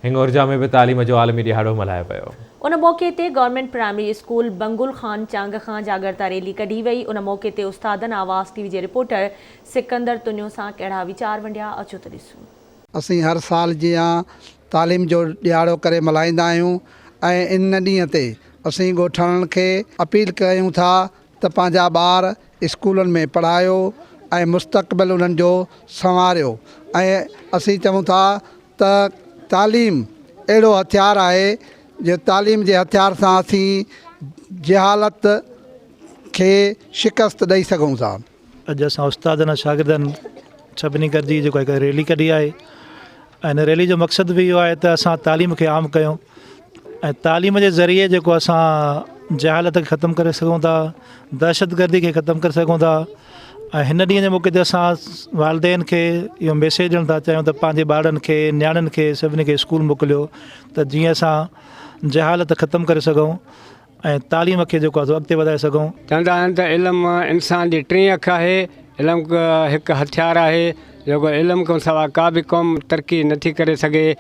हिंगोरजा में भी तालीम जो आलमी दिहाड़ो मल्हायो पियो। उन मौके ते government primary school Bangul Khan चांग खां जागरता रैली कढी वई। उन मौके ते उस्तादन आवाज़ टीवी जे रिपोर्टर सिकंदर तुनियो सां कहिड़ा वीचार वंडिया अचो त ॾिसूं। असीं हर साल जीअं तालीम जो ॾियारो करे मल्हाईंदा आहियूं ऐं इन ॾींहं ते असीं ॻोठाणनि खे अपील कयूं था त पंहिंजा ॿार स्कूलनि में पढ़ायो ऐं मुस्तक़बिल उन्हनि जो संवारियो। ऐं असीं चऊं था त तालीम अहिड़ो हथियार आहे जो तालीम जे हथियार सां असीं जहालत खे शिकस्त ॾेई सघूं था। अॼु असां उस्तादनि शागिर्दनि सभिनी गॾिजी जेको हिकु रैली कढी आहे ऐं हिन रैली जो मक़सदु बि इहो आहे त असां तालीम खे आम कयूं ऐं तालीम जे ज़रिए जेको असां जहालत खे ख़तमु करे सघूं था, दहशतगर्दी खे ख़तमु करे सघूं था। ऐं हिन ॾींहं जे मौक़े ते असां वालदेन खे इहो मैसेज ॾियणु था चाहियूं त पंहिंजे ॿारनि खे नियाणियुनि खे सभिनी खे स्कूल मोकिलियो त जीअं असां जहालत ख़तमु करे सघूं ऐं तालीम खे जेको आहे अॻिते वधाए सघूं। चवंदा आहिनि त इल्मु इंसान जी टीं अख आहे। इल्मु हिकु हथियार आहे जेको इल्मु खां सवाइ का बि क़ौम तरक़ी नथी करे सघे।